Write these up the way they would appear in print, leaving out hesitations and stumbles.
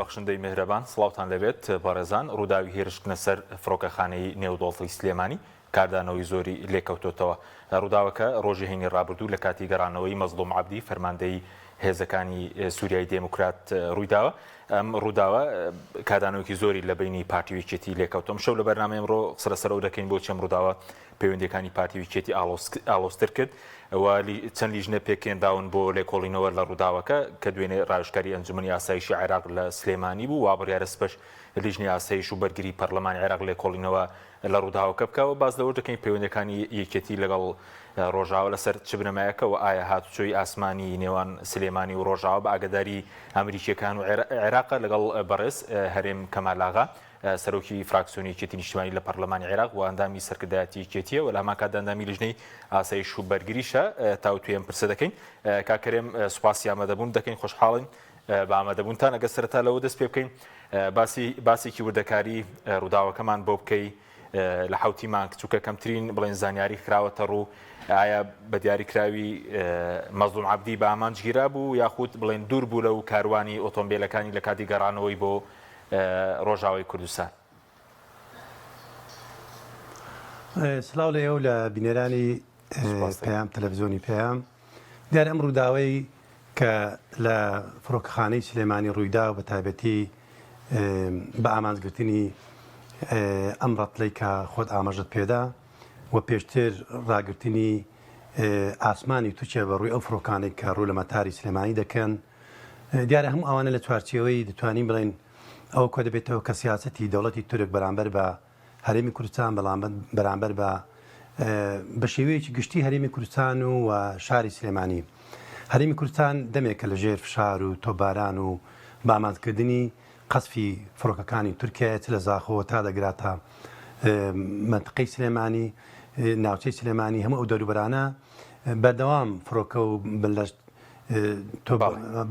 بەخشندەی مهرەبان سڵاوتان لەبێت بەڕێزان ڕووداوی هێرشکنە سەر فڕۆکەخانەی نێودۆڵی سلێمانی کاردانەوەی زۆری لێکەوتۆتەوە. ڕووداوەکە ڕۆژی هەینی ڕابردوو لە کاتی گەڕانەوەی مەزلوم عەبدی فەرماندەی هێزەکانی سووریای دێموکرات ڕوویداوە. ئەم ڕووداوە کاردانەوەیکی زۆری لە بینی پارتی ویکێتی لێکەوتم. شەو لە بەرنامە ئەمڕۆ سەرەوە دەکەین بۆ چەم ڕووداوە پەیوەندیەکانی پارتی ویکێتی ئالۆستر کرد و چەند لیژنە پێکێنداون بۆ لێکۆڵینەوە لە ڕووداوەکە کە دوێنێ ڕاوشکاری ئەنجومەنی ئاسایشی عێراق لە سلێمانی بوو وا بڕیارە سپەش لیژنی ئاسایش و بەرگری پەرلەمانی عێراق لێکۆڵینەوە لە ڕووداوەکە بکەوە. باز لەوە دەکەین پەیوەندیەکانی یەکێتی لەگەڵ ڕۆژاوە لەسەر چ بنەمایەکە و ئایا هاتوچۆی ئاسمانی نێوان سلێمانی و ڕۆژاوە بە ئاگداری ئەمریکیەکان و عێراق لەگەڵ بەڕێز هەرێم کەمالاغا سەرۆکی فراکسیۆنی یەکێتی نیشتیمانی لە پەرلەمانی عێراق و ئەندامی سەرکردایەتی یەکێتیە و لە هەمان کاتدا ئەندامی لیژنەی ئاسایش و بەرگریشە تاوتوێ ئەم پرسە دەکەین. کاکەرێم سوپاسی ئامادەبوون دەکەین، خۆشحاڵین بە ئامادەبوونتان. ئەگە سەرەتا لەوە دەست پێ بکەین باسێکی وردەکاری ڕووداوەکەمان بۆ بکەی لە حوتی مانگ چووکە کەمترین بڵێن زانیاری کراوەتە ڕوو ئایا بە دیاریکراوی مەزلوم عەبدی بە ئامانجگیرا بوو یاخود بڵێن دوور بوو لەو کاروانی ئۆتۆمبیلەکانی لە کاتی گەڕانەوەی بۆ ڕۆژاوای کوردستان؟ سلااو لە ئێو لە بینێرانی پەیام تەلەڤیزیۆنی پەیام دیار ئەم ڕووداوەی کە لە فڕۆکەخانەی سلێمانی ڕوویدا و بە تایبەتی بە ئامانجگرتنی ئەم ڕەتلەی کە خۆت ئاماژت پێدا و پێشتر ڕاگررتنی ئاسمانی توچێ بە ڕووی ئەو فڕۆکانێک کە ڕوو لە مەتاری سلێمانی دەکەن. دیارە هەموو ئەوانە لە چوارچێوەی دەتوانین بڵێن ئەو کۆ دەبێتەوە کە سیاسەتی دەوڵەتی تورک بەرامبەر بە هەرێمی کوردستان بەرامبەر بە شێوەیەکی گشتی هەرێمی کوردستان و شاری سلێمانی. هەرێمی کوردستان دەمێکە لە ژێر فشار و تۆباران و بامانکردنی قەسفی فڕۆکەکانی تورکیا لە زاخۆ تا دەگراتە منتقەی سلێمانی ناوچەی سلێمانی هەموو ئەو دەوروبەرانە بەردەوام فڕۆکە و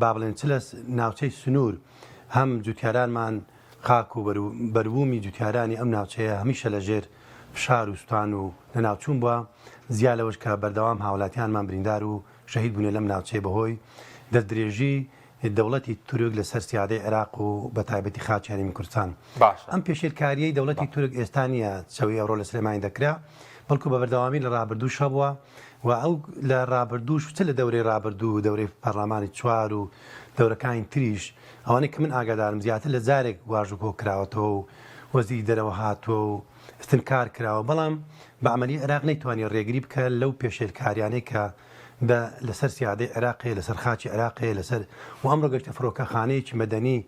با بڵێن چ لە ناوچەی سنوور هەم جوتیارانمان خاک و بەروومی جوتیارانی ئەم ناوچەیە هەمیشە لە ژێر فشار و سوستان و لە ناوچوون بووە زیاد لەوەش کە بەردەوام هاوڵاتیانمان بریندار و شەهید بوونێ لەم ناوچەیە بەهۆی دەستدرێژی دەوڵەتی تورک لەسەر سیادەی عێراق و بە تایبەتی خاچی هەرێمی کوردستان. ئەم پێشێلکاریەی دەوڵەتی تورک ئێستا نیە چەوی ئەوڕۆ لە سلێمانی دەکرا بەڵکو بە بەردەوامی لە ڕابردوو شەبووە و ئەو لە ڕابردووش چ لە دەورەی ڕابردوو دەورەی پەرلەمانی چوار و دەورەکانی تریش ئەوانەی کە من ئاگادارم زیاتر لە جارێک واژوکۆ کراوەتەوە و وەزی دەرەوە هاتووە و استنکار کراوە بەڵام بە عملی عێراق نەیتوانی ڕێگری بکە لەو پێشێلکاریانەی کە لەسەر سیادەی عێراقی لەسەر خاچی عێراقی لەسەر و ئەم ڕۆگەشتە فڕۆکەخانەیەکی مەدەنی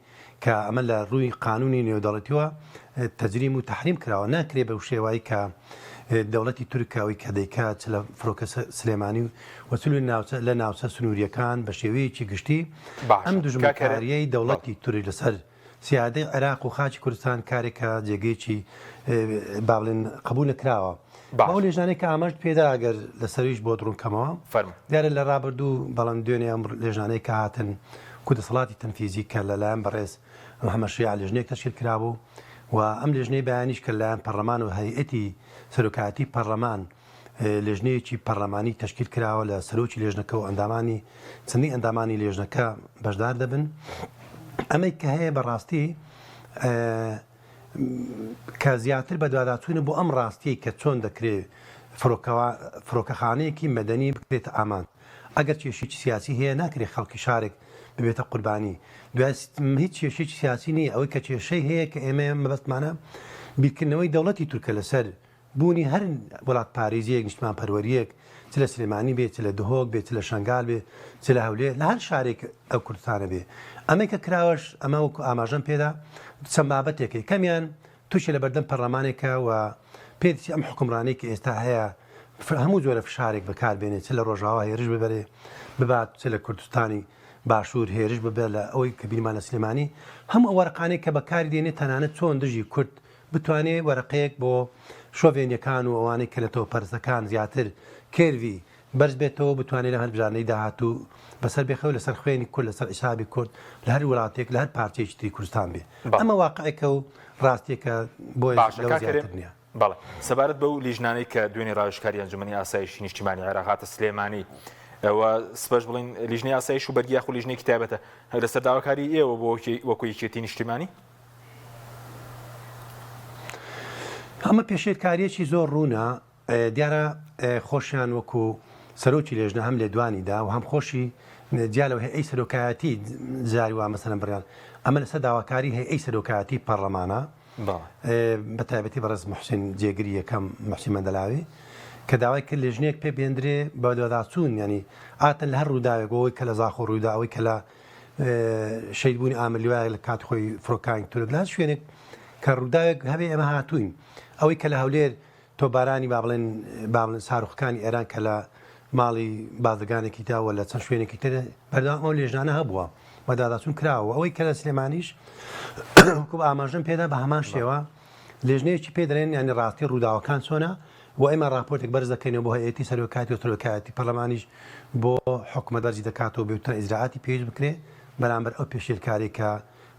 کە ئەمە لە ڕووی قانونی نێودەوڵەتیوە تەجریم و تەحریم کراوە ناکرێ بەو شێوایی کە دەوڵەتی تورکاوی کە دەیکات لە فڕۆکە سلێمانی و لە ناوچە سنووریەکان بە شێوەیەکی گشتی ئەم دژمنکاریەی دەوڵەتی توری لەسەر سیادەی عێراق و خاچی کوردستان کارێکە جێگەیەکی با بڵێن قبول نکراوە. ئەو لێژانەی کە ئاماژ پێدا ئەگەر لەسەریش بۆ دڕونکەمەوە دیارە لە ڕابردوو بەڵام دوێنێ ئەم لێژانەی کە هاتن کوردەسەڵاتی تەنفیزی کە لەلایەن بەڕێز محەممەد شیع لێژنەیەک تەشکیل کرابوو و ئەم لێژنەی بەیانیش کە لەلایەن پەرلەمان و هەیئەتی سەرۆکایەتی پەرلەمان لێژنەیەکی پەرلەمانی تەشکیل کراوە لە سەرۆکی لێژنەکە و ئەندامانی چەندی ئەندامانی لێژنەکە بەشدار دەبن. ئەمەی کە هەیە بەڕاستی کە زیاتر بە دوواداچوونە بۆ ئەم ڕاستیی کە چۆن دەکرێت فڕۆکەخانەیەکی مەدەنی بکرێتە ئامان ئەگەر کێشێکی سیاسی هەیە ناکرێت خەڵکی شارێک ببێتە قوربانی هیچ کێشێکی سیاسی نیە ئەوەی کە کێشەی هەیە کە ئێمە مەبەستمانە بیرکردنەوەی دەوڵەتی تورکە لەسەر بوونی هەر وڵات پارێزیەک نیشتمان پەروەریەک چ لە سلێمانی بێت لە دهۆک بێت لە شنگال بێت چ لە هەولێر لە هەر شارێک ئەو کوردستانە بێ ئەمەی کە کراوەش ئەمە وەکو ئاماژەم پێدا چەند بابەتێکی کەمیان تووشی لە بەردەم پەرلەمانێکە و پێی ئەم حکومڕانەی کە ئێستا هەیە هەموو جۆرە فشارێک بەکاربێنێت چ لە ڕۆژاوا هێرش ببەرێ ببات چ لە کوردستانی باشوور هێرش ببێ لە ئەوەی کە بیرمان لە سلێمانی هەموو ئەو وەرەقانێک کە بەکاری دێنێت تەنانەت چۆن دژی کورد بتوانێت وەرەقەیەک بۆ شۆڤێنیەکان و ئەوانەی کە لە تۆ پەرسەکان زیاتر کێوی بەرز بێتەوە بتوانێت لە هەر بژانەی داهاتوو بەسەر بێخەوە لەسەر خوێنی کورد لەسەر ئیسابی کورد لە هەر وڵاتێک لە هەر پارچێکی تری کوردستان بێ ئەمە واقعەکە و ڕاستیەکە بۆی زیاتر نییە. بەڵێ سەبارەت بەو لیژنانەی کە دوێنێ ڕاوشکاری ئەنجومەنی ئاسایشی نیشتیمانی عێراق هاتە سلێمانی ئەوە سپەش بڵین لیژنەی ئاسایش و بەرگیاخ و لیژنەی کتابەتە لەسەر داواکاری ئێوە بۆ وەکو یەکێتی نیشتیمانی ئەمە پێشێرکاریەکی زۆر ڕوونە دیارە خۆشیان وەکو سەرۆکی لێژنە هەم لێ دوانیدا و هەم خۆشی دیالەوە هەیە ئەی سەرۆکایەتی جاری وا مەسەلەن بڕیان ئەمە لەسەر داواکاری هەیە ئەی سەرۆکایەتی پەرلەمانە بە تایبەتی بەڕێز محسین جێگری یەکەم محسین مەندەلاوی کە داوای کرد لێژنەیەک پێ بێندرێ بە دوواداچوون ینی ئاتەن لە هەر ڕووداوێک ئەوەی کە لە زاخۆ ڕوودا ئەوەی کە لە شەیدبوونی ئامەلیوایە لە کات خۆی فڕۆکانی تورک لە شوێنێک کە ڕووداوێک هەبێ ئەمە هاتوین ئەوەی کە لە هەولێر تۆبارانی بابڵێن ساروخەکانی ئێران کە لە ماڵی بازرگانێکی داوە لە چەند شوێنێکی تر بەردەوام ئەو لێژنانە هەبووە بە داداچوون کراوە ئەوەی کە لە سلێمانیش وەکو ئاماژەم پێدا بە هەمان شێوە لێژنەیەکی پێ دەڵێن ینی ڕاستی ڕووداوەکان چۆنە و ئێمە راپۆرتێک بەرز دەکەینەوە بۆ هەیەتی سەرۆکاتی و سەرۆکایەتی پەرلەمانیش بۆ حکومەت دەرجی دەکاتەوە بێتە ئیجراعاتی پێش بکرێ بەرامبەر ئەو پێشێلکاری کە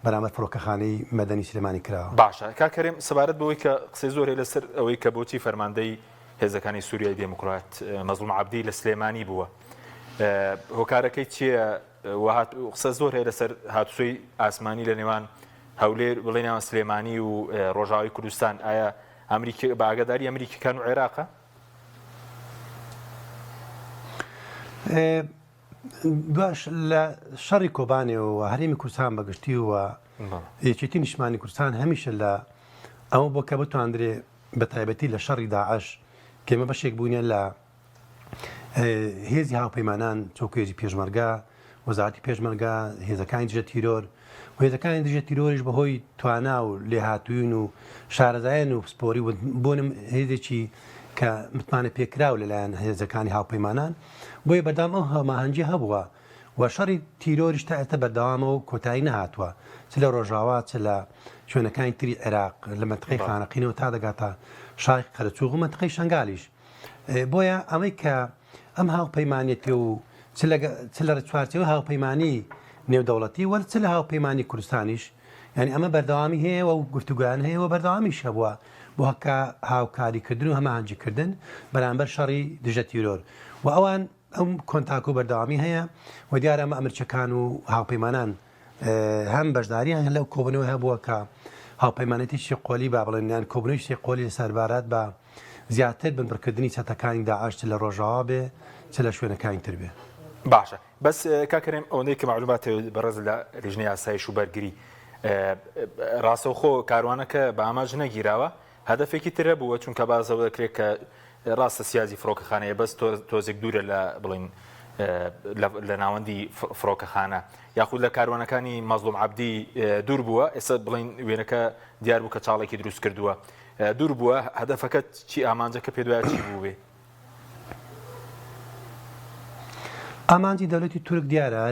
بەرامبەر فڕۆکەخانەی مەدەنی سلێمانی کراوە. باشە کاکەرێم سەبارەت بەوەی کە قسەی زۆرێ لەسەر ئەوەی کە بۆچی فەرماندەی هێزەکانی سووریای دموکرات مەزلوم عەبدی لە سلێمانی بووە هۆکارەکەی چییە قسە زۆر هەیە لەسەر هاتووچۆی ئاسمانی لە نێوان هەولێر بڵێنەوە سلێمانی و ڕۆژاوی کوردستان ئایا بە ئاگاداری ئەمریکیەکان و عێراقە؟ دوش لە شەڕی کۆبانێەوە هەرێمی کوردستان بەگشتی و یەکێتی نیشتیمانی کوردستان هەمیشە لە ئەوە بۆ کە بتواندرێ بە تایبەتی لە شەڕی داعش کێمە بەشێک بوونە لە هێزی هاوپەیمانان چۆکێژی پێشمەرگا وەزارەتی پێشمەرگا هێزەکانی دژە تیرۆر و هێزەکانی دژە تیرۆریش بەهۆی توانا و لێهاتوون و شارەزایەن و پسپۆری بۆنم هێزێکی کە متمانە پێکراو لەلایەن هێزەکانی هاوپەیمانان بۆیە بەردام ئەو هەماهەنگی هەبووە و شەڕی تیرۆریش تا ئێستا بەردەوامەوە کۆتایی نەهاتووە چ لە ڕۆژاوا چ لە شوێنەکانی تری عێراق لە مەنتقەی خانەقینەوە تا دەگاتە شای قەرەچووغ و مەنتقەی شەنگالیش بۆیە ئەمەی کە ئەم هاوپەیمانێتی و چ لە چوارچەوە هاوپەیمانی نێودەوڵەتی وەرچ لە هاوپەیمانی کوردستانیش ینی ئەمە بەردەوامی هەیە و گفتوگویان هەیە و بەردەوامیش هەبووە بۆ هەکە هاوکاریکردن و هەماهەنگیکردن بەرامبەر شەڕی دژە تیرۆر و ئەوان ئەم کۆنتاک و بەردەوامی هەیە و دیارە ئەمە ئەمریکەکان و هاوپەیمانان هەم بەشداریان لەو کۆبنەوە هەبووە کە هاوپەیمانەتی شێقۆلی با بڵێنیان کۆبنەوەی شێقۆلی لە سەربارەت بە زیاتر بنبڕکردنی چەتەکانی داعش لە ڕۆژاوا بێ چ لە شوێنەکانی تر بێ. باشە بەس کاکەرێم ئەوەندەی کە معلومات بەڕێز لە لیژنەی ئاسایش و بەرگری ڕاستەوخۆ کاروانەکە بە ئاماژ نەگیراوە هەدەفێکی ترە بووە چونکە بازەوە دەکرێت کە ڕاستە سیازی فڕۆکەخانەیە بەس تۆزێک دوورە لە بڵین لە ناوەندی فڕۆکەخانە یاخود لە کاروانەکانی مەزلوم عەبدی دوور بووە ئێستا بڵین وێنەکە دیار بوو کە چاڵێکی دروست کردووە دوور بووە هەدەفەکەت چی ئامانجەکە پێ دوایە چی بوو بێ؟ ئامانجی دەوڵەتی تورک دیارە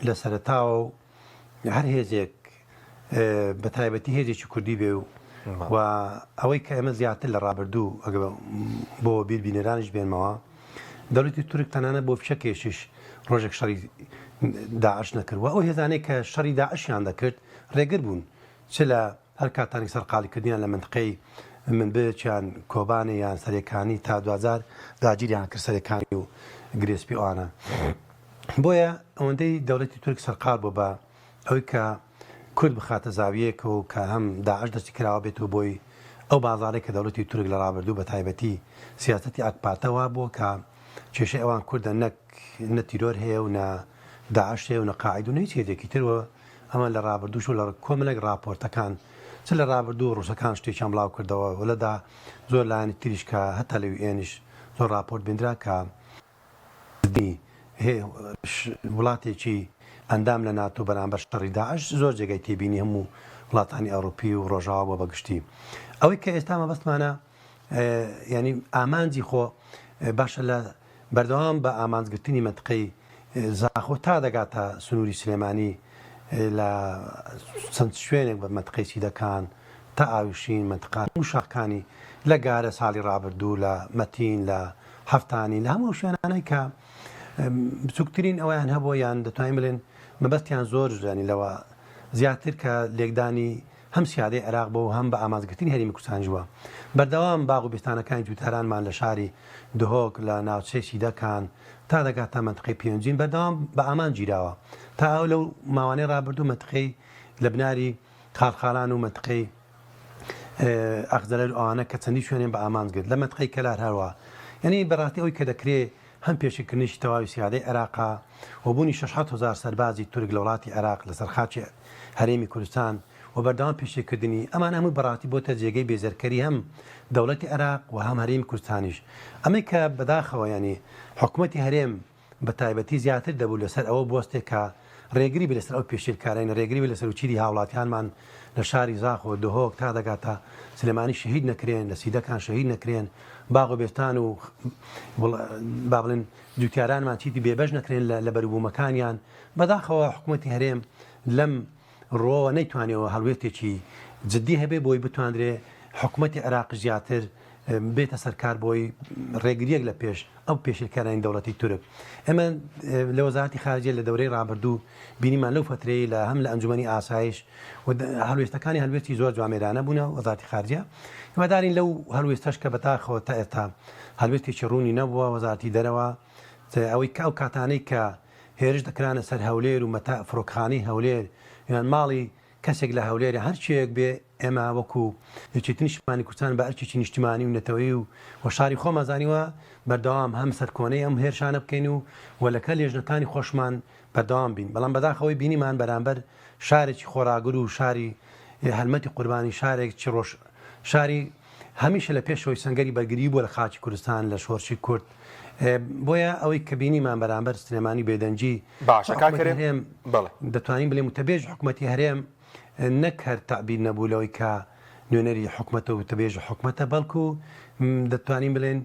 لە سەرەتاوە هەر هێزێک بە تایبەتی هێزێکی کوردی بێ و ئەوەی کە ئێمە زیاتر لە ڕابردوو ئەگە بۆ بیربینەرانش بێنمەوە دەوڵەتی تورک تەنانە بۆ فشەکێشش ڕۆژێک شەڕی داعش نەکردوە ئەو هێزانەی کە شەڕی داعشیان دەکرد ڕێگر بوون چ لە هەر کاتانی سەرقاڵیکردیان لە منطقەی منبچیان کۆبانە یان سەرەکانی تا 2000 داگیریان کرد سەرەکانی و گرێسپی ئەوانە بۆیە ئەوەندەی دەوڵەتی تورک سەرقال بوو بە ئەوەی کە کورد بخاتە زاویەکە و کە هەم داعش دەستی کراوە بێتەوە بۆی ئەو بازارێک کە دەوڵەتی تورک لە ڕابردوو بە تایبەتی سیاسەتی ئاکپاتەوە بووە کە کێشەی ئەوان کوردە نە تیرۆر هەیە و نە داعش هەیە و نە قاعید و هیچ هێزێکی ترەوە ئەمە لە ڕابردووش و لە کۆمەڵێک راپۆرتەکان چ لە ڕابردوو ڕووسەکان شتێکیان بڵاو کردەوە و لەدا زۆر لایەنی تریش کە هەتا لەوی ئێنش زۆر راپۆرت بێنرا کە وڵاتێکی ئەندام لە ناتۆ بەرامبەر شەڕی داعش زۆر جێگای تێبینی هەموو وڵاتانی ئەوروپی و ڕۆژاوا بۆ بەگشتی ئەوەی کە ئێستا مەبەستمانە ینی ئامانجی خۆ باشە لە بەردەوام بە ئامانجگرتنی منطقەی زاخۆ تا دەگاتە سنووری سلێمانی لە چەند شوێنێک بە منطقەی سیدەکان تا ئاویشین منطقان و شاخەکانی لە گارە ساڵی ڕابردوو لە مەتین لە هەفتانی لە هەموو شوێنانەی کە بچووکترین ئەویان هەبووە یان دەتوانین بڵێن مەبەستیان زۆر ژانی لەوە زیاتر کە لێکدانی هەم سیادەی عێراق بۆ هەم بە ئامانزگرتنی هەرێمی کوردستان بووە بەردەوام باغ و بستانەکانی جووتارانمان لە شاری دهۆک لە ناوچەی سیدەکان تا دەگات تا منتقی پێنجین بەردەوام بە ئامان گیراوە تا ئەو لەو ماوانەی ڕابردوو منتقەی لە بناری خاڵخاڵان و منتقەی ئەخزەلەر ئەوانە کە چەندی شوێنێن بە ئامانزگرت لە منتقەی کەلار هەروە یعنی بەڕاستی ئەوی کە دەکرێت هەم پێشکردنیشی تەواوی سیادەی عێراقا و بوونی 600,000 سەربازی تورک لە وڵاتی عێراق لەسەر خاچی هەرێمی کوردستان و بەردەوام پێشکردنی ئەمان هەموو بەڕاستی بۆتە جێگەی بێزەرکەری هەم دەوڵەتی عێراق و هەم هەرێمی کوردستانیش ئەمەی کە بەداخەوە ینی حکوومەتی هەرێم بە تایبەتی زیاتر دەبوو لەسەر ئەوە بۆستێک کە ڕێگری بە لەسەر ئەو پێشیلکارین ڕێگری بە لەسەر وچیری هاوڵاتیانمان لە شاری زاخ و دهۆک تا دەگاتە سلێمانی شەهید نەکرێن لە سیدەکان شەهید نەکرێن باغ و بێستان و با بڵێن جوتیارانمان چیتی بێبەش نەکرێن لە بەروبوومەکانیان بەداخەوە حکوومەتی هەرێم لەم ڕۆوە نەیتوانێەوە هەڵوێتێکی جددی هەبێ بۆی بتواندرێ حکوومەتی عێراق زیاتر بێتە سەرکار بۆی ڕێگریەک لە پێش ئەو پێشکارانی دەوڵەتی تورک ئەمە لە وەزارەتی خارجیە لە دەورەی ڕابردوو بینیمان لەو فترەی لە هەم لە ئەنجومەنی ئاسایش و هەڵوێستەکانی هەلوێستی زۆر جوامێرانە بوونە وەزارەتی خارجیە هیوادارین لەو هەلوێستەش کە بەتاخەوە تا ئێستا هەلوێستێکی ڕوونی نەبووە وەزارەتی دەرەوە ئەوەی ئەو کاتانەی کە هێرش دەکرانە سەر هەولێر و مەتا فڕۆکخانەی هەولێر یان ماڵی کەسێک لە هەولێری هەرچیەک بێ ئێمە وەکو یەکێتی نیشتیمانی کوردستان بە ئەرچێکی نیشتیمانی و نەتەوەی و شاری خۆمەزانیوە بەردەوام هەم سەرکۆنەی ئەم هێرشانە بکەین و وەلەکە لێژنەکانی خۆشمان بەردەوام بین بەڵام بەداخەوەی بینیمان بەرامبەر شارێکی خۆراگر و شاری هەلمەتی قوربانی شارێکی ڕۆژ شاری هەمیشە لە پێشەوەی سەنگەری بەرگری بووە لە خاچی کوردستان لە شۆرشی کورد بۆیە ئەوەی کە بینیمان بەرامبەر سلێمانی بێدەنجی باشەکەم دەتوانین بڵێ متەبێژ حکوومەتی هەرێم نەک هەر تعبیر نەبوو لەوەی کە نوێنەری حکوومەتە و تەبێژ حکوومەتە بەڵکو دەتوانین بڵێن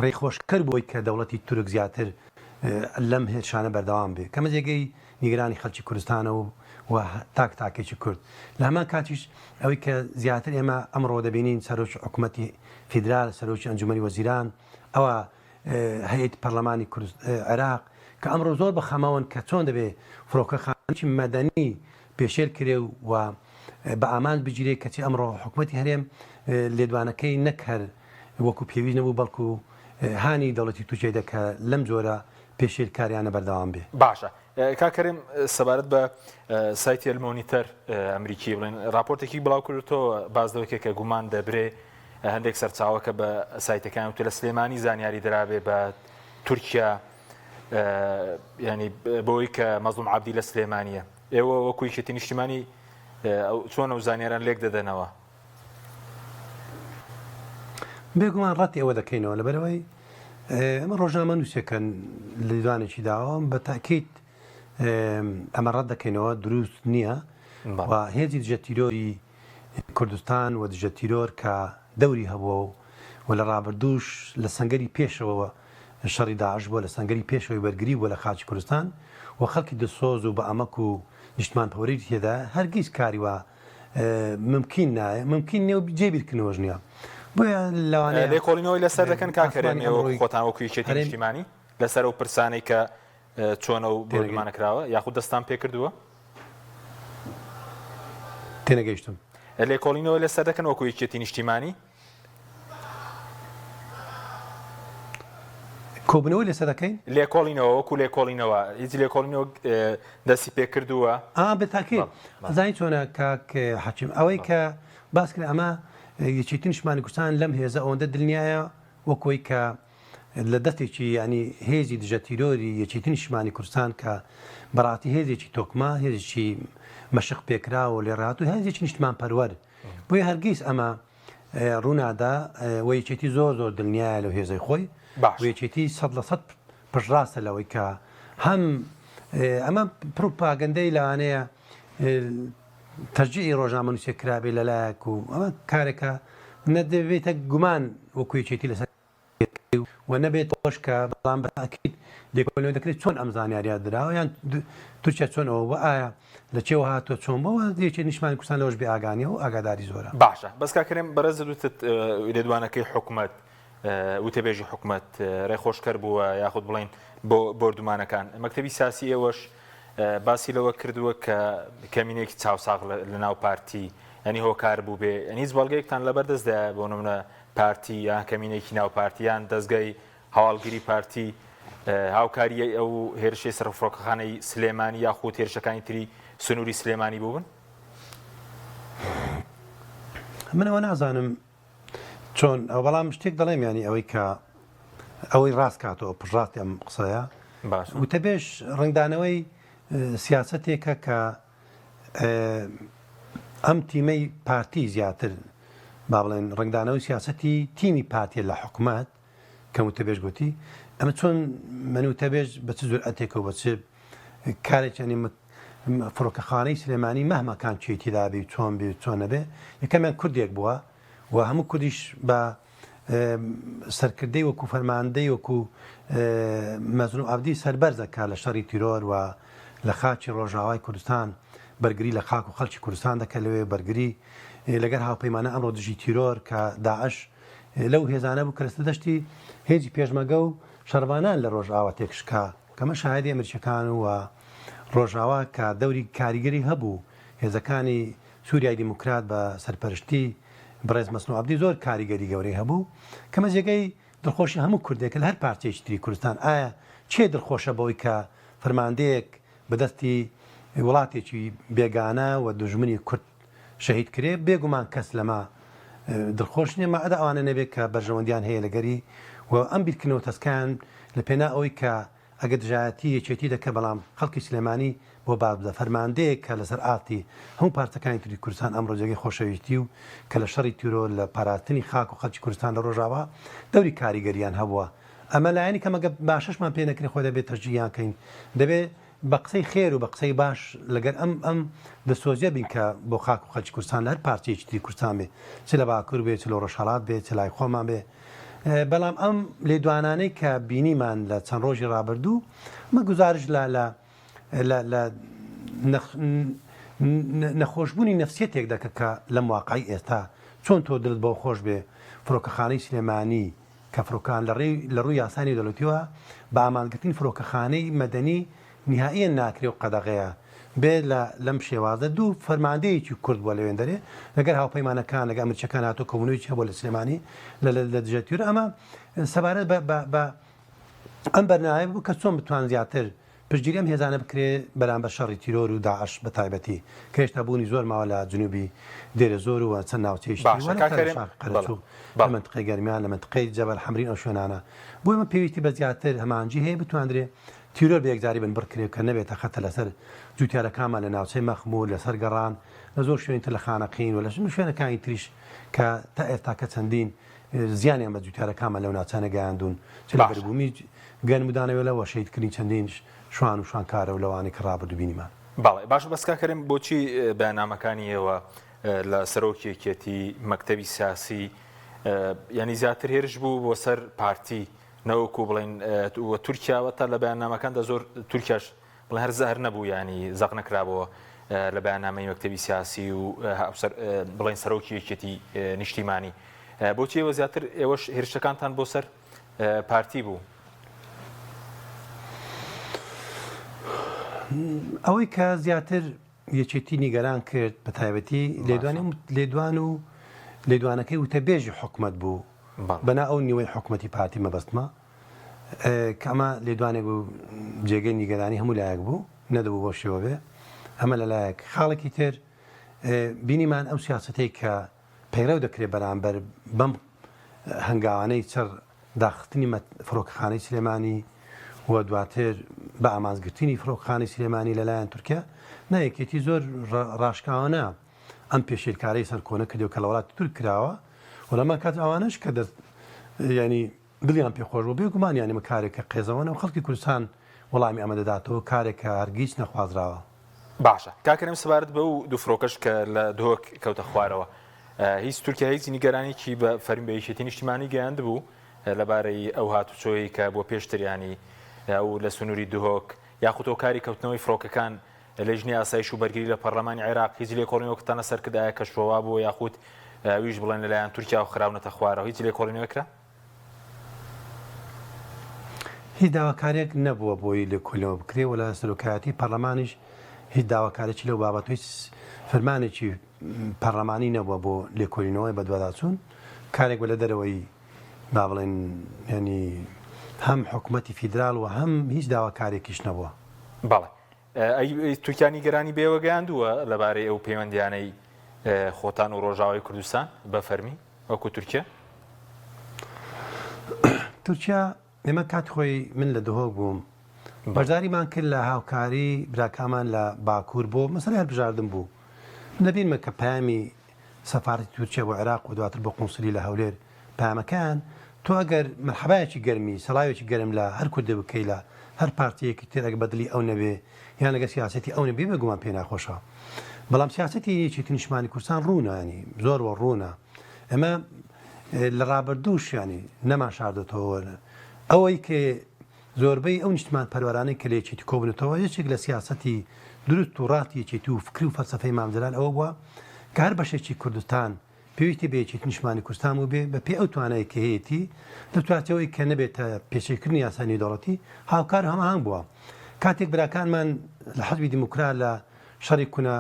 ڕێخۆشکەر بۆی کە دەوڵەتی تورک زیاتر لەم هێرشانە بەردەوام بێ کەمە جێگەی نیگرانی خەڵکی کوردستانە و تاکێکی کورد لە هەمان کاتیش ئەوەی کە زیاتر ئێمە ئەمڕۆ دەبینین سەرۆکی حکوومەتی فیدرال سەرۆکی ئەنجومەنی وەزیران ئەوە هەیەت پەرلەمانی عێراق کە ئەمڕۆ زۆر بەخەمەوەن کە چۆن دەبێ فڕۆکەخانەی مەدەنی پێشێل کرێ و بە ئامان بگیرێ کەچی ئەمڕۆ حکوومەتی هەرێم لێدوانەکەی نەکەر وەکو پێویست نەبوو بەڵکو هانی دەوڵەتی تووچێ دەکە لەم جۆرە پێشێلکاریانە بەردەوام بێ باشە کاکەرم سەبارەت بە سایتی ئەلمۆنیتەر ئەمریکی بڵێن راپۆرتێکی بڵاو کردەوە بازدەوەکێک کە گومان دەبرێ هەندێک سەرچاوەکە بە سایتەکان وتە لە سلێمانی زانیاری درابێ بە تورکیا ینی بۆی کە مەزلوم عەبدی لە سلێمانیە ئێوە وەکو یەکێتی نیشتیمانی چۆن ئەو زانیاران لێک دەدەنەوە بێگومان ڕەتی ئەوە دەکەینەوە لەبەرەوەی ئەمە ڕۆژنامە نووسەکەن لە دوانێکی داوام بە تاکیت ئەمە ڕەت دەکەینەوە دروست نییە و هێزی دژە تیرۆری کوردستان و دژە تیرۆر کە دەوری هەبووە و لە ڕابردووش لە سەنگەری پێشەوە شەڕی داعش بووە لە سەنگەری پێشەوەی بەرگری بووە لە خاچی کوردستان و خەڵکی دەسۆز و بە ئەمەک و نیشتمان پەوەری تێدا هەرگیز کاری وە ممکن نایە ممکن نیە و جێبیرکردنەوەش نییە بۆیە لەوانەیە لێکۆڵینەوەی لەسەر دەکەن کاکەرێن ئێوە خۆتان وەکو یەکێتی نیشتیمانی لەسەر ئەو پرسانەی کە چۆنە و بۆمانەکراوە یاخود دەستان پێ کردووە تێنەگەیشتم لێکۆڵینەوە لەسەر دەکەن وەکو یەکێتی نیشتیمانی کۆبنەوەی لەسەر دەکەین لێکۆڵینەوە وەکو لێکۆڵینەوە هیچ لێکۆڵینەوە دەستی پێ کردووە بەتاکێت زانی چۆنە کاک حەکیم ئەوەی کە باس کرد ئەمە یەکێتی نیشتیمانی کوردستان لەم هێزە ئەوەندە دڵنیایە وەکۆی کە لە دەستێکی ینی هێزی دژە تیرۆری یەکێتی نیشتیمانی کوردستان کە بەڕاتی هێزێکی تۆکما هێزێکی مەشق پێکراوە لێ ڕات و هێزێکی نیشتمان پەروەر بۆیە هەرگیز ئەمە ڕوونادا و یەکێتی زۆر زۆر دڵنیایە لەو هێزەی خۆی یەکێتی 100% پشڕاستە لەوەی کە هەم ئەمە پروپاگەندەی لەوانەیە تەرجیعی ڕۆژنامە نووسێ کرابێ لەلایەک و ئەمە کارێکە نەدەبێتە گومان وەکو یەکێتی لەسەر و نەبێت خۆش کە بەڵام بەتاکید لێکۆڵینەوە دەکرێت چۆن ئەم زانیاریە درراوە یان تورکیا چۆنەوە بە ئایا لە چێوە هاتووە چۆن بەوە یەکێتی نیشتیمانی کوردستان لەوەش بێ ئاگانیە و ئاگاداری زۆرە باشە بەس کاکەرێم بەرەز دوتت لێدوانەکەی حکوومەت وتەبێژی حکوومەت ڕێخۆشکەر بووە یاخود بڵین بۆ بردومانەکان مەکتەبی سیاسی ئێوەش باسی لەوە کردووە کە کەمینێکی چاوساغ لە ناو پارتی ینی هۆکار بوو بێ ئەنی هیچ بەڵگەیەکتان لەبەردەستدا بۆ نمونە پارتی یان کەمینێکی ناو پارتیان دەستگای هەواڵگیری پارتی هاوکاریە ئەو هێرشەی سەرفڕۆکەخانەی سلێمانی یاخود هێرشەکانی تری سنووری سلێمانی بوون؟ منەوە نازانم چۆن ئەو بەڵام شتێک دەڵێم ینی ئەوەی کە ئەوەی ڕاست کاتەوە پڕاستی ئەم قسەیە وتەبێش ڕنگدانەوەی سیاسەتێکە کە ئەم تیمەی پارتی زیاتر با بڵێن ڕنگدانەوەی سیاسەتی تیمی پارتیە لە حکوومەت کە وتەبێش گوتی ئەمە چۆن منوتەبێژ بە چ زۆر ئەتێکەوە بە چ کارێکیانی فڕۆکەخانەی سلێمانی مەهمەکان چێتی دابی چۆن بێ چۆن نەبێ یەکەمیان کوردێک بووە و هەموو کوردیش بە سەرکردەی وەکو فەرماندەی وەکو مەزنوو عەبدی سەربەرزەکە لە شەڕی تیرۆر و لە خاچی ڕۆژاوای کوردستان بەرگری لە خاک و خەڵکی کوردستان دەکە لەوێ بەرگری لەگەر هاوپەیمانە ئەمڕۆ دژی تیرۆر کە داعش لەو هێزانە بوو کەرەستە دەشتی هێزی پێشمەگە و شەڕبانان لە ڕۆژئاوا تێکشکا کەمە شاهدی ئەمریکیەکان و ڕۆژاوا کە دەوری کاریگەری هەبوو هێزەکانی سووریای دیموکرات بە سەرپەرشتی بەڕێز مەزنوو عەبدی زۆر کاریگەری گەورەی هەبوو کەمە جێگەی دڵخۆشی هەموو کوردێکە لە هەر پارچەیەکی تری کوردستان ئایا چێ دڵخۆشە بەوەی کە فەرماندەیەک بەدەستی وڵاتێکی بێگانە و دوژمنی کورد شەهید کرێ بێگومان کەس لەمە دڵخۆش نیە مەعەدە ئەوانە نەبێت کە بەرژەوەندیان هەیە لەگەری و ئەم بیرکردنەوە تەسکان لە پێنا ئەوەی کە ئەگە دژایەتی یەکێتی دەکە بەڵام خەڵکی سلێمانی بۆ باب بدە فەرماندەیەک کە لەسەر ئاتی هەموو پارتەکانی تری کوردستان ئەمڕۆ جێگەی خۆشەویستی و کە لە شەڕی تیرۆ لە پاراستنی خاک و خەڵکی کوردستان لە ڕۆژاوا دەوری کاریگەریان هەبووە ئەمە لایەنی کەمەگە باشەشمان پێ نەکرێ خۆ دەبێت تەرجیحیانکەین دەبێت بە قسەی خێر و بە قسەی باش لەگەر ئەم دەسۆزیە بین کە بۆ خاک و خەڵکی کوردستان لە هەر پارتیەکی تری کوردستان بێ چ لە باکوور بێت چ لە ڕۆژهەڵات بێت چ لای خۆمان بێ بەڵام ئەم لێدوانانەی کە بینیمان لە چەند ڕۆژی ڕابردوو مە گزارش لە نەخۆشببوونی نەفسیەتێک دەکە کە لەم واقعی ئێستا چۆن تۆ دڵت بۆ خۆش بێ فڕۆکەخانەی سلێمانی کە فڕۆکان لە ڕووی یاسانی دەوڵەتیەوە بە ئامانگرتنی فڕۆکەخانەی مەدەنی نهائیەن ناکرێ و قەدەغەیە بێ لەم شێوازە دوو فەرماندەیەکی کورد بووە لەوێن دەرێ لەگەر هاوپەیمانەکان لەگە ئەمریکیەکان هاتۆ کۆمونیکی هەبوو لە سلێمانی لە دژەتیور ئەمە سەبارەت بە ئەم بەرنامە بوو کە چۆن بتوان زیاتر پشتگیری ئەم هێزانە بکرێ بەرامبەر شەڕی تیرۆر و داعش بە تایبەتی کە هێشتا بوونی زۆر ماوە لە جنوبی دێرە زۆر و چەند ناوچەیەشتی لە منتقەی گەرمیان لە منتقەی جەبەل حەمرین ئەو شوێنانە بۆ ئێمە پێویستی بە زیاتر هەمانجی هەیە بتواندرێ تیرۆر بە یەکجاری بن بڕکرێ کە نەبێتە خەتە لەسەر جوتیارەکانمان لە ناوچەی مەخموور لەسەر گەڕان لە زۆر شوێنتر لە خانەقین و لە شوێنەکانی تریش کە تا ئێستا کە چەندین زیانیان بە جوتیارەکانمان لەو ناوچانە گەیاندون چ لە بەربوومی گەنمودانەوە شەیدکردنی چەندین شوان و شوانکارە و لەوانی کە ڕابردوو بینیمان باڵێ باش بەسکاکەرم بۆچی بەنامەکانی ئێوە لە سەرۆکیەکێتی مەکتەبی سیاسی ینی زیاتر هێرش بوو بۆ سەر پارتی نەوەکو بڵێن تورکیاوە تا لە بەیاننامەکاندا زۆر تورکیاش بڵێن هەر زەهر نەبوو ینی زەق نەکرابەوە لە بەیاننامەی مەکتەبی سیاسی و بڵێن سەرۆکیەکێتی نیشتیمانی بۆچی ئێوە زیاتر ئێوەش هێرشەکانتان بۆ سەر پارتی بوو؟ ئەوەی کە زیاتر یەکێتی نیگەران کرد بە تایبەتی لێدوانەکەی وتەبێژی حکومەت بوو بەنا ئەو نیوەی حکوومەتی پارتی مەبەستمە کە ئەمە لێدوانێک بوو جێگەی نیگەرانی هەموو لایەک بوو نەدەبوو بۆ شێوە بێ ئەمە لەلایەک خاڵێکی تر بینیمان ئەو سیاسەتەی کە پەیڕەو دەکرێت بەرامبەر بەم هەنگاوانەی چەر داخستنی فڕۆکەخانەی سلێمانی و دواتر بە ئامانزگرتنی فڕۆکەخانەی سلێمانی لەلایەن تورکیا نایەکێتی زۆر ڕاشکاوانە ئەم پێشێرکارەی سەرکۆنە کردو کە لە وڵاتی تورک کراوە و لەمان کات ئەوانش کە ینی دڵیان پێخۆش بۆ بێگومانیانمە کارێکە قێزەوەنە و خەڵکی کوردستان وەڵامی ئەمە دەداتەوە کارێکە هەرگیز نەخوازراوە. باشە کاکەم سەبارەت بە و دوو فڕۆکەش کە لە دۆک کەوتە خوارەوە هیچ تورکیا هیچ نیگەرانێکی بە فەرمیبەیەتی نیشتیمانی گەیاند بوو لەبارەی ئەو هاتوچۆیی کە بۆ پێشتریانی و لە سنووری دهۆک یاخود هۆکاری کەوتنەوەی فڕۆکەکان لە ژنی ئاسایش و بەرگری لە پەرلەمانی عێراق هیچ لێکۆڵینەوەکتانە سەرکردایە کە شۆوا بوو یاخود ویش بڵێن لەلایەن تورکیا و خراونەتە خوارەوە هیچ لێکۆڵینەوەکرا؟ هیچ داواکارێک نەبووە بۆی لە کۆلەوە بکرێ و لە سەرۆکایەتی پەرلەمانیش هیچ داواکارێکی لەو بابەتۆی فەرمانێکی پەرلەمانی نەبووە بۆ لێکۆلینەوەی بە دوواداچوون کارێک بە لە دەرەوەی با بڵێن ینی هەم حکوومەتی فیدرال و هەم هیچ داواکارێکیش نەبووە. بەڵێ تورکیانی گەرانی بێوە گەیاندووە لەبارەی ئەو پەیوەندیانەی خۆتان و ڕۆژاوای کوردستان بە فەرمی وەکو تورکیا؟ تورکیا ئێمە کات خۆی من لە دهۆک بووم بەشداریمان کرد لە هاوکاری براکامان لە باکوور بۆ مەسەلەی هەڵبژاردن بوو نەبینمە کە پامی سەفارەتی تورکیا بۆ عێراق و دواتر بۆ قونسولی لە هەولێر پامەکان تۆ ئەگەر مەرحەبایەکی گەرمی سەڵاوێکی گەرم لە هەر کوردە بکەی لە هەر پارتیەکی تر ئەگە بەدلی ئەو نەبێ یان لەگە سیاسەتی ئەو نەبێ بەگومان پێ ناخۆشە بەڵام سیاسەتی یەکێتی نیشتمانی کوردستان ڕوونانی زۆر وە ڕوونە ئەمە لە ڕابردووش ینی نەمان شاردێتەوە ئەوەی کە زۆربەی ئەو نیشتمان پەروەرانەی کە لە یەکێتی کۆبنێتەوە یەکێک لە سیاسەتی دروست و ڕاتی یەکێتی و فکری و فەلسەفەی مامزلال ئەوە بووە کە هەر بەشێکی کوردستان پێویستی بە یەکێتی نیشتمانی کوردستان و بێ بە پێ ئەو توانایی کە هەیەی دەتوانێتەوەی کە نەبێتە پێشێکردنی یاسانی دەوڵەتی هاوکار هەماهنگ بووە کاتێک براکانمان لە حەزبی دیموکرات لە شەڕی کونە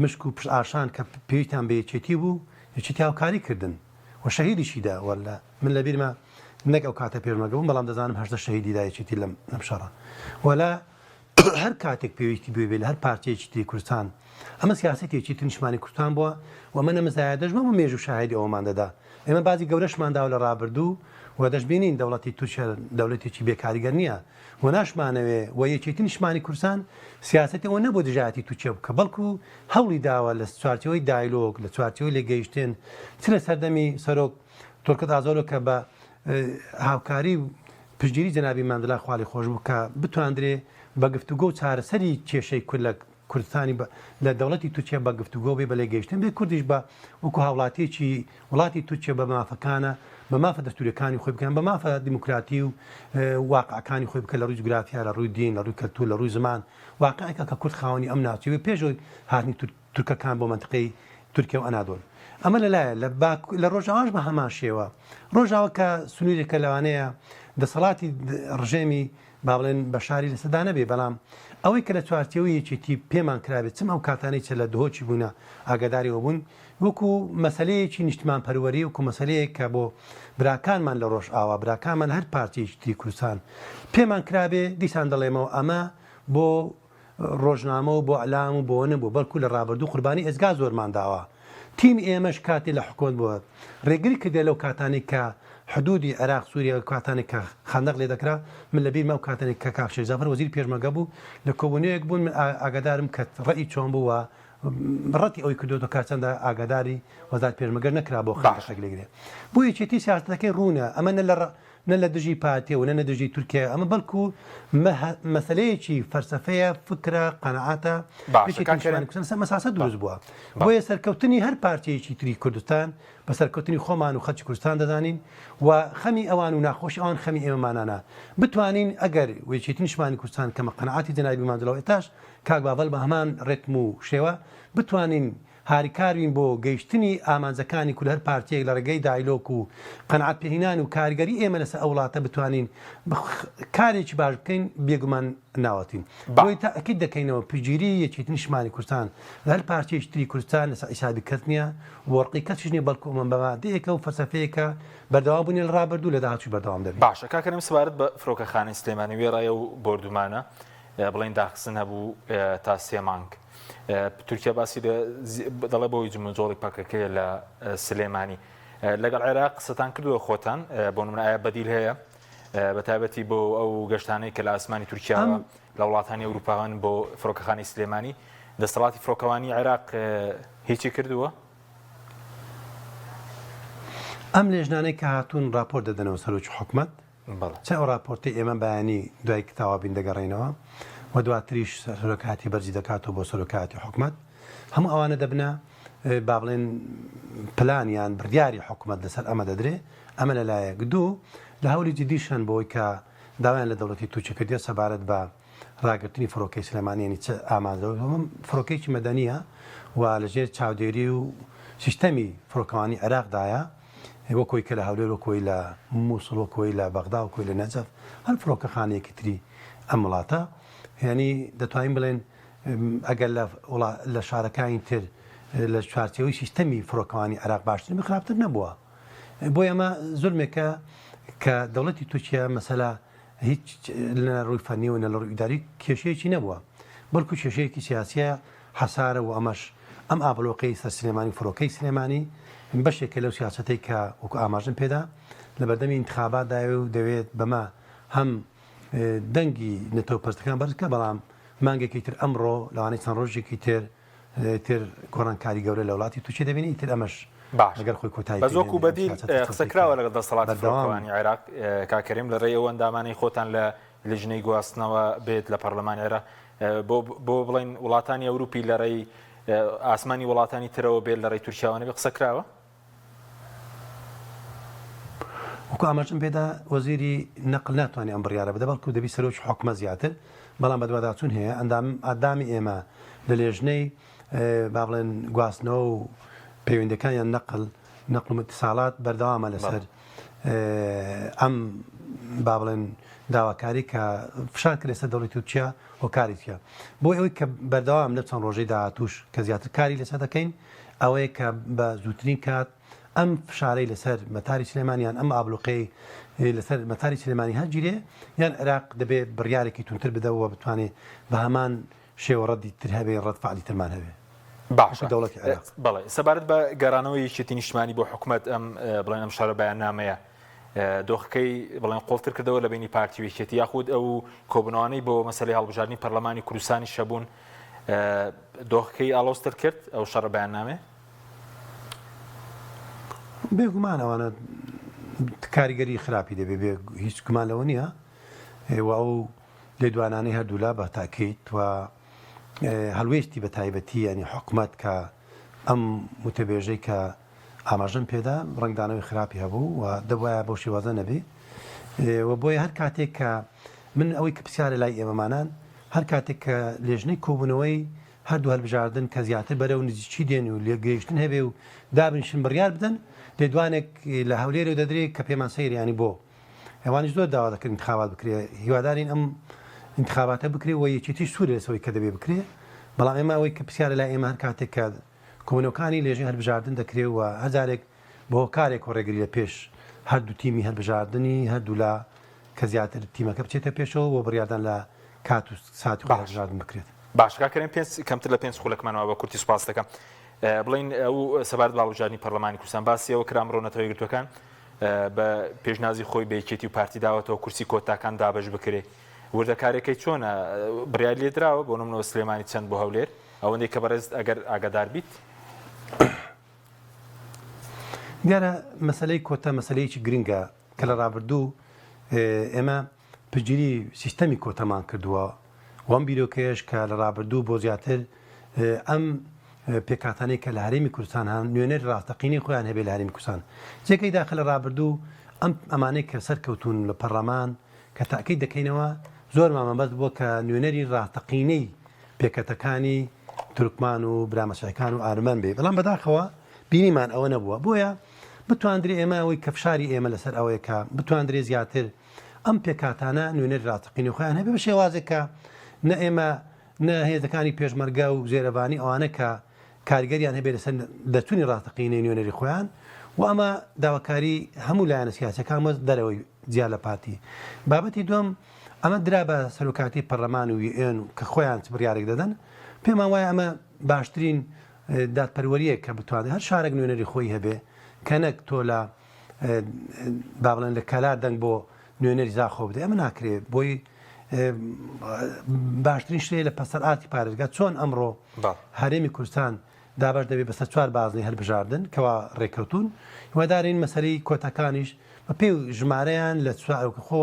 مشک و پشت ئاشان کە پێویستیان بە یەکێتی بوو یەکێتی هاوکاری کردن و شەهیدیشیدا وەلا من لە بیرمە نەک ئەو کاتە پێشمەگە بووم بەڵام دەزانم هەشتا شەهیدی دایەکێتی لەم شەڕە وەلا هەر کاتێک پێویستی بێ لە هەر پارتیەکی تری کوردستان ئەمە سیاسەتێکی نیشتمانی کوردستان بووە و منە مزایە دەژمە و مێژ و شاهدی ئەومان دەدا ئێمە بازی گەورەشمانداوە لە ڕابردوو و دەشبینین دەوڵەتی تورکیا دەوڵەتێکی بێکاریگەر نییە و ناشمانەوێ و یەکێتی نیشتمانی کوردستان سیاسەتی ئەوە نەبوو دژایەتی تورکیا بکە بەڵکو هەوڵی داوە لە چوارچەوەی دایلۆگ لە چوارچەوەی لێگەیشتن چ لە سەردەمی سەرۆک تۆرکەت ئازۆرۆ کە بە هاوکاری و پشتگیری جەنابی ماندلا خوالی خۆش بوو کە بتواندرێ بە گفتوگۆ و چارەسەری کێشەی کورد لە کوردستانی لە دەوڵەتی تورکیا بە گفتوگۆ بێ بە لێگەیشتن بێ کوردیش بە وەکو هاوڵاتیەکی وڵاتی تورکیا بە مافەکانە بە مافە دەستوریەکانی خۆی بکەن بە مافە دیموکراتی و واقعەکانی خۆی بکە لە ڕووی جوگرافیا لە ڕووی دین لە ڕووی کەلتور لە ڕووی زمان واقعەکە کە کورد خاوەنی ئەم ناوچەوە پێشەوەی هاتنی تورکەکان بۆ منتقەی تورکیا و ئەنادۆل ئەمە لەلایە لە ڕۆژاواش بە هەمان شێوە ڕۆژاوە کە سنوورێکە لەوانەیە دەسەڵاتی ڕژێمی با بڵێن بە شاری لەسەدا نەبێ بەڵام ئەوەی کە لە چوارچەوەی یەکێتی پێمان کرابێت چم ئەو کاتانەی چە لە دهۆکی بوونە ئاگاداریەوە بوون وەکو مەسلەیەکی نیشتمان پەروەری وەکو مەسلەیەک کە بۆ براکانمان لە ڕۆژ ئاوا براکانمان هەر پارتیەکی تری کوردستان پێمان کرابێ دیسان دەڵێمەوە ئەمە بۆ ڕۆژنامە و بۆ ئەلام و بۆ نەبوو بەڵکو لە ڕابردوو قوربانی ئێزگا زۆرمان داوە تیم ئێمەش کاتی لە حکومت بووە ڕێگری کردێ لەو کاتانی کە حدودی عێراق سووریا کاتانی کە خاندەق لێ دەکرا من لە بیرمە و کاتانی کە کاکشێ زەفەر وەزیری پێشمەرگە بوو لە کۆبوونەیەک بوون من ئاگادارم کە ڕەئی چۆن بووە ڕەتی ئەوی کردوتە کارچەندە ئاگاداری وەزارەتی پێشمەرگە نەکرا بۆ خەڵک لێگرێ بۆ یەکێتی سیاسەتەکەی ڕوونە ئەمە نە لە دژی پارتیە و نە دژی تورکیا ئەمە بەڵکو مەسلەیەکی فەرسەفەیە فکرە قەنەعاتە مەساسە دروست بووە بۆیە سەرکەوتنی هەر پارتیەکی تری کوردستان بە سەرکەوتنی خۆمان و خەڵکی کوردستان دەزانین و خەمی ئەوان و ناخۆشی ئەوان خەمی ئێمەمانانە بتوانین ئەگەر وێچێتی نیشتمانی کوردستان کەمە قەنەعاتی جەنابی ماندڵەوە ئێتاش کاک بابەل بە هەمان ڕێتم و شێوە بتوانین هاریکاروین بۆ گەیشتنی ئامانجەکانی کول هەر پارتیەک لە ڕێگەی دایلۆک و قەنەعات پێهێنان و کاریگەری ئێمە لەسەر ئەو وڵاتە بتوانین کارێکی باش بکەین بێگومان ناوەتین بۆی تا ئەکید دەکەینەوە پگیری یەکێتی نیشتمانی کوردستان لە هەر پارتیەکی تری کوردستان لەسەر ئیسابی کەس نییە وەرقی کەسیش نییە بەڵکو ئەمە بەمادەیەکە و فەلسەفەیەکە بەردەوام بوونی لە ڕابردوو لە داهاتووی بەردەوام دەبێت. باشە کاکەم سوارت بە فڕۆکەخانەی سلێمانی وێڕایە و بردومانە بڵین داخستن هەبوو تا 3 مانگ. تورکیا باسی دەڵێ بۆی جمجۆڵی پاکەکەی لە سلێمانی لەگەڵ عێراق قسەتان کردووە خۆتان بۆ نمونە ئایا بەدیل هەیە بە تایبەتی بۆ ئەو گەشتانەی کە لە ئاسمانی تورکیاوە لە وڵاتانی ئەوروپاوان بۆ فڕۆکەخانەی سلێمانی دەسەڵاتی فڕۆکەوانی عێراق هیچی کردووە؟ ئەم لێژنانەی کە هاتوون راپۆرت دەدەنەوە سەرۆکی حکومەت چ ئەو راپۆرتی ئێمە بەیانی دوای تاوابین دەگەڕێنەوە و دواتریش سەرۆکاتی بەرزی دەکاتەوە بۆ سەرۆکاتی حکومەت هەموو ئەوانە دەبنە با بڵێن پلانیان بڕیاری حکومەت لەسەر ئەمە دەدرێ ئەمە لەلایەک دوو لە هەولی جدیشان بۆی کە داوایان لە دەوڵەتی تورکیا کردێ سەبارەت بە ڕاگررتنی فڕۆکەی سلێمانیانی چ ئامادەوە فڕۆکەیەکی مەدەنیە و لەژێر چاودێری و سیستەمی فڕۆکەوانی عێراقدایە وەکۆی کە لە هەولێر وەکۆی لە مووسڵ وەکۆی لە بەغدا وەکۆی لە نەجەف هەر فڕۆکەخانەیەکی تری ئەم وڵاتە ینی دەتوانین بڵێن ئەگەر لە شارەکانی تر لە چوارچێوەی سیستەمی فڕۆکەوانی عێراق باشتر خراپتر نەبووە بۆ ئەمە زۆرمێکە کە دەوڵەتی تورکیا مەسەلا هیچ لە ڕووی فەنی و لە ڕووی ئیداری کێشەیەکی نەبووە بەڵکو کێشەیەکی سیاسیە حەسارە و ئەمەش ئەم ئابلۆقەی سەر سلێمانی فڕۆکەی سلێمانی بەشێکە لەو سیاسەتەی کە وەکو ئاماژن پێدا لە بەردەمی انتخاباتداوێ و دەوێت بەمە هەم دەنگی نەتەوە پەرستەکان بەرزکە بەڵام مانگێکی تر ئەمڕۆ لەوانەی چەند ڕۆژێکی تر کۆڕانکاری گەورە لە وڵاتی تووشی دەبینی تر ئەمەش باش خۆی کۆتایی بەزۆک و بەدیل قسەکراوە لەگەڵ دەسەڵاتی فڕۆکەوانی عێراق کاکەریم لە ڕێی ئەوە ئەندامانی خۆتان لە لیژنەی گواستنەوە بێت لە پەرلەمانی عێراق بۆ بڵین وڵاتانی ئەوروپی لە ڕێی ئاسمانی وڵاتانی ترەوە بێت لە ڕێی تورکیاوانە بێ قسەکراوە وەکو ئاماژم پێدا وەزیری نەقل ناتوانێت ئەم بڕیارە بدە بەڵکو دەبی سەرۆکی حکومە زیاتر بەڵام بەدواداچوون هەیە ئەندامی ئێمە لە لێژنەی با بڵێن گواستنەوە و پەیوەندەکانیان نەقل و اتصالات بەردەوامە لەسەر ئەم با بڵێن داواکاری کە فشار کرد لەسەر دەوڵەتی تورکیا هۆکاریتە بۆ ئەوەی کە بەردەوام لە چەند ڕۆژەی داهاتووش کە زیاتر کاری لەسەر دەکەین ئەوەیە کە بە زووترین کات ئەم فشارەی لەسەر مەتاری سلێمانیان ئەم ئابلوقەی لەسەر مەتاری سلێمانی هەرگیرێ یان عێراق دەبێت بڕیارێکی تونتر بدەوە بتوانێت بە هەمان شێوە ڕەدی تر هەبێ ڕەت فعالی ترمان هەبێ باش دەوڵەتی عێراق بەڵێ سەبارەت بە گەڕانەوەی یەکێتی نیشتمانی بۆ حکوومەت ئەم بڵێن ئەم شەڕە بەیاننامەیە دۆخەکەی بڵێن قوڵتر کردەوە لە بینی پارتی یەکێتی یاخود ئەو کۆبنەوەی بۆ مەسەلەی هەڵبژاردننی پەرلەمانی کوردستانی شەبوون دۆخەکەی ئالۆستر کرد ئەو شەڕە بەیاننامێ بێگومان ئەوانە کاریگەری خراپی دەبێ بێ هیچ گومان لەوە نییە و ئەو لێدوانانەی هەردوولا بە تاکەیت و هەلوێستی بە تایبەتی ینی حکوومەت کە ئەم متەبێژەی کە ئاماژەم پێدا ڕنگدانەوەی خراپی هەبوو و دەبواە بۆ شێوازە نەبێ و بۆیە هەر کاتێک کە من ئەوەی کە پرسیارە لای ئێمەمانان هەر کاتێک کە لێژنەی کۆبوونەوەی هەردوو هەڵبژاردن کە زیاتر بەرەو نزیکی دێن و لێگەیشتن هەبێ و دابنشن بڕیار بدەن لێدوانێک لە هەولێرە دەدرێت کە پێمان سەیریانی بۆ ئەوانش زۆر داوا دەکەن انتخابات بکرێ هیوادارین ئەم انتخاباتە بکرێ و یەکێتی سوورە لەسەوەی کە دەبێ بکرێ بەڵام ئێمە ئەوەی کە پرسیارە لای ئێمە هەر کاتێک کە کۆمنەکانی لێژنی هەڵبژاردن دەکرێت و هەزارێک بۆ کارێک و ڕێگری لە پێش هەردوو تیمی هەڵبژاردننی هەردوو لا کە زیاتر تیمەکە بچێتە پێشەوە بۆ بڕیاردان لە کات و ساتی هەڵبژاردن بکرێت باش کاکەرێن کەمتر لە 5 خولەکمانەوە بە کورتی سوپاس دەکەم بڵین ئەو سەبارەت بە هەڵبژاردننی پەرلەمانی کوردستان باسیەوە کرا ئەمڕۆ نەتەوەی یەکگرتوەکان بە پێشنازی خۆی بە یەکێتی و پارتی داوەتەوە کورسی کۆتاکان دابەش بکرێ وردەکارێکی چۆنە بڕیار لێدراوە بۆ نمونەوە سلێمانی چەند بۆ هەولێر ئەوەندەی کە بەڕێز ئەگەر ئاگادار بیت دیارە مەسلەی کۆتا مەسلەیەکی گرنگە کە لە ڕابردوو ئێمە پگیری سیستەمی کۆتەمان کردووە وەم بیرۆکەیەش کە لە ڕابردوو بۆ زیاتر ئەم پێکاتانەی کە لە هەرێمی کوردستان هەن نوێنەر ڕاستەقینی خۆیان هەبێ لە هەرێمی کوردستان جێگەی داخل لە ڕابردوو ئەمانەی کە سەرکەوتون لە پەرلەمان کە تاکەی دەکەینەوە زۆر مامەبەست بووە کە نوێنەری ڕاستەقینەی پێکەتەکانی تورکمان و برامەسایەکان و ئارمان بێ بەڵام بەداخەوە بینیمان ئەوە نەبووە بۆیە بتواندرێ ئێمە ئەوەی کە فشاری ئێمە لەسەر ئەوەیە کە بتواندرێ زیاتر ئەم پێکاتانە نوێنەری ڕاستەقینی خۆیان هەبێ بە شێوازێک کە نە ئێمە نە هێزەکانی پێشمەرگە و زێرەبانی ئەوانە کە کارگەریان هەبێت لەسەر دەچوونی ڕاستەقینەی نوێنەری خۆیان و ئەمە داواکاری هەموو لایەنە سیاسەکان مەست دەرەوەی زیاد لە پارتی بابەتی دوم ئەمە درا بە سەرۆکاتی پەرلەمان و ئێن کە خۆیان بڕیارێک دەدەن پێمان وایە ئەمە باشترین دادپەروەریە کە بتوانێت هەر شارێک نوێنەری خۆی هەبێ کە نەک تۆ لە با بڵێن لە کەلار دەنگ بۆ نوێنەری زاخۆ بدە ئەمە ناکرێت بۆی باشترین شتێ لە پەسەر ئاتی پارێزگا چۆن ئەمڕۆ هەرێمی کوردستان دابش دەبێت بەسەر 4 بازنی هەڵبژاردن کەوا ڕێکەوتون هیوادارین مەسەلەی کۆتاکانیش بە پێی ژمارەیان لە خۆ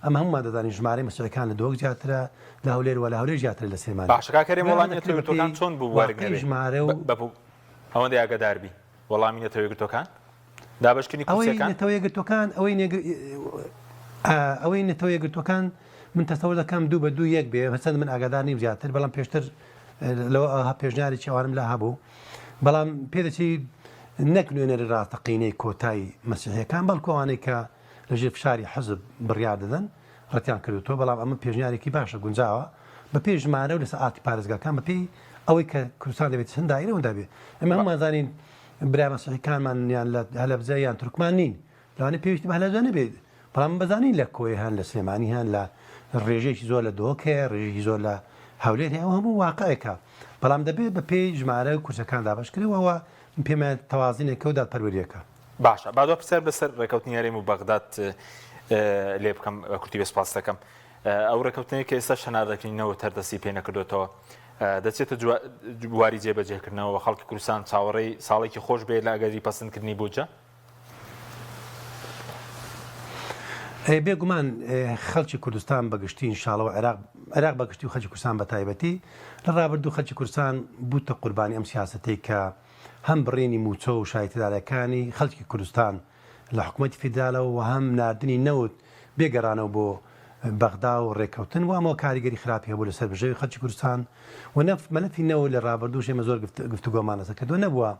ئەمە هەمومان دەدانین ژمارەی مەسەلەکان لە دۆک زیاترە لە هەولێر و لە هەولێر زیاتر لە سلێمانی باشکاکەری وەڵامی نەتەوەیەکگرتوەکان چۆن بوو وەرگێ ژمارە و ئەوەندە ئاگاداربی وەڵامی نەتەوەیەکگرتوەکان دابشکردنی کورسیەکان نەتەوەیەکگرتوەکان ئەوەی نەتەوەیەکگرتوەکان من تەسەوەر دەکەم 2 بە 2 1 بێ هەچەند من ئاگادار نیم زیاتر بەڵام پێشتر لەوە پێشنیاری چاوانم لە هەبوو بەڵام پێدەچی نەک نوێنەری ڕاستەقینەی کۆتایی مەسیحیەکان بەڵکۆوانەی کە لەژێر فشاری حەزب بڕیار دەدەن ڕەتیان کردوتەوە بەڵام ئەمە پێشنیارێکی باشە گونجاوە بە پێی ژمارە و لە سەعاتی پارێزگاکان بە پێی ئەوەی کە کوردستان دەبێت چەند دایرەوەدا بێت ئەمە هەمووانزانین برای مەسیحیەکانمان یان لە هەلەبجە یان تورکمان نین لەوانەیە پێویستی بە هەلەبجە نەبێت بەڵام بەزانین لە کۆی هەن لە سلێمانی هەن لە ڕێژەیەکی زۆر لە دۆکێ ڕێژێکی زۆر لە هەولێر هەیە هەموو واقعەکە بەڵام دەبێت بە پێی ژمارە کورسەکان دابشکرەوەەوە پێمە تەوازینێکە و دادپەروەریەکە باشە بادوە پرسیار بەسەر ڕێکەوتنی هەرێم و بەغداد لێ بکەم کورتی بێ سپاس دەکەم ئەو ڕێکەوتنەیە کە ئێستا شەنار دەکەینەوە تەردەستی پێ نەکردوێتەوە دەچێتە جواری جێبەجێکردنەوە خەڵکی کوردستان چاوەڕێی ساڵێکی خۆش بێت لە ئەگەری پەسەندکردنی بودجە بێگومان خەڵکی کوردستان بەگشتی ئینشاڵەوە عێراق بەگشتی و خەڵکی کوردستان بە تایبەتی لە ڕابردوو خەڵکی کوردستان بووتە قوربانی ئەم سیاسەتەی کە هەم بڕێنی موچە و شایەتەدارەکانی خەڵکی کوردستان لە حکوومەتی فیدرالەوە و هەم نردنی نەوت بێگەڕانەوە بۆ بەغدا و ڕێکەوتن و ئەمەوە کاریگەری خراپی هەبوو لەسەر بژێوی خەڵکی کوردستان و مەلەفی نەوە لە ڕابردوو شێمە زۆر گفتوگۆمان لەسەر کردووە نەبووە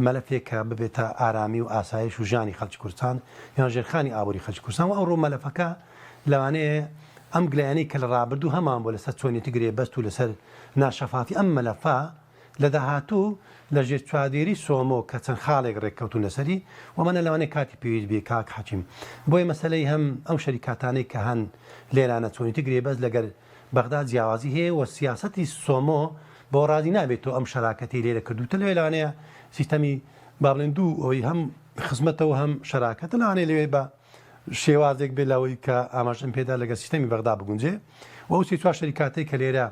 مەلەفێکە ببێتە ئارامی و ئاسایش و ژانی خەڵکی کوردستان یان ژێرخانی ئابووری خەڵکی کوردستان و ئەوڕۆ مەلەفەکە لەوانەیە ئەم گلایانەی کە لە ڕابردوو هەمان بۆ لەسەر چۆنیەتی گرێ بەست و لەسەر ناشەفافی ئەم مەلەفە لە داهاتوو لە ژێر چوادێری سۆمۆ کە چەند خاڵێک ڕێککەوتون لەسەری ومانە لەوانەیە کاتی پێویست بێ کاک حەکیم بۆی مەسلەی هەم ئەو شەریکاتانەی کە هەن لێرانە چۆنیەتی گرێ بەست لەگەر بەغداد جیاوازی هەیە و سیاسەتی سۆمۆ بۆ ڕازی نابێتەوە ئەم شەراکەتی لێرە کردوتە لەوێ لەوانەیە سیستەمی با بڵێن دوو ئەوەی هەم خزمەتەوە هەم شەراکەتە لەوانەیە لەوێ بە شێوازێک بێ لەوەی کە ئاماژەم پێدا لەگە سیستەمی بەغدا بگونجێ و ئەو چوار شەریکاتەی کە لێرە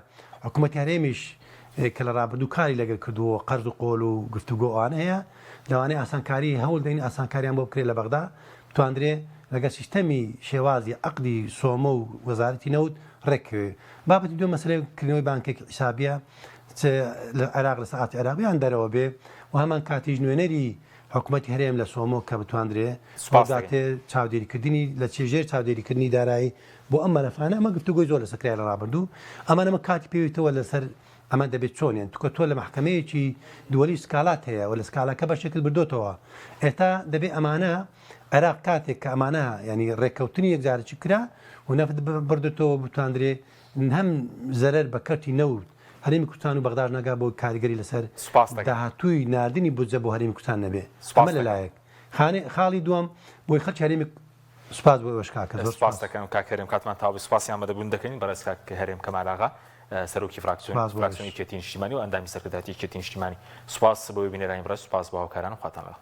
حکوومەتی هەرێمیش کە لە ڕابردوو کاری لەگەر کردووە قەرز و قۆڵ و گفتوگۆوان هەیە لەوانەیە ئاسانکاری هەوڵ دەین ئاسانکاریان بۆ بکرێت لە بەغدا بتواندرێ لەگە سیستەمی شێوازی عەقدی سۆمە و وەزارەتی نەوت ڕێکوێ بابەتی دوو مەسلەی کردنەوەی بانکێکی حیسابیە لە عێراق لە سەعاتی عێراقیان دەرەوە بێ و هەمان کاتیش نوێنەری حکوومەتی هەرێم لە سۆمۆ کە بتواندرێ سوپاسداتێ چاودێریکردنی لە چێژێر چاودێریکردنی دارایی بۆ ئەم مەلەفانە ئەمە گفتوگۆی زۆر لە سەکرای لە ڕابردوو ئەمانەمە کاتی پێویستەوە لەسەر ئەمە دەبێت چۆنیان توکە تۆ لە محکمەیەکی دووەلی سکالات هەیە و لە سکالەکە بەشێکت بردۆتەوە ئێتا دەبێت ئەمانە عێراق کاتێک کە ئەمانە ینی ڕێککەوتنی یەکجارێکی کرا و نەفت بردێتەوە بتواندرێ هەم زەرەر بە کەرتی نەوت هەرێمی کوردستان و بەغداد نەگا بۆ کاریگەری لەسەر داهاتووی نردنی بودجە بۆ هەرێمی کوردستان نەبێ ئەمە لەلایەک خاڵی دووەم بۆی خەڵکی هەرێمی سوپاس بۆ ئەوەش کاکە زۆر سپاس دەکەم کاکەرێم کاتمان تاوی سوپاسیان بەدەبوون دەکەین بەڕێز کاک هەرێم کەمالاغا سەرۆکی فراکسیۆنی کێتی نیشتیمانی و ئەندامی سەرکردایەتی کێتی نیشتیمانی سوپاس بۆ بینەرانی بەڕێز سوپاس بۆ هاوکاران و خواتان لەگەڵ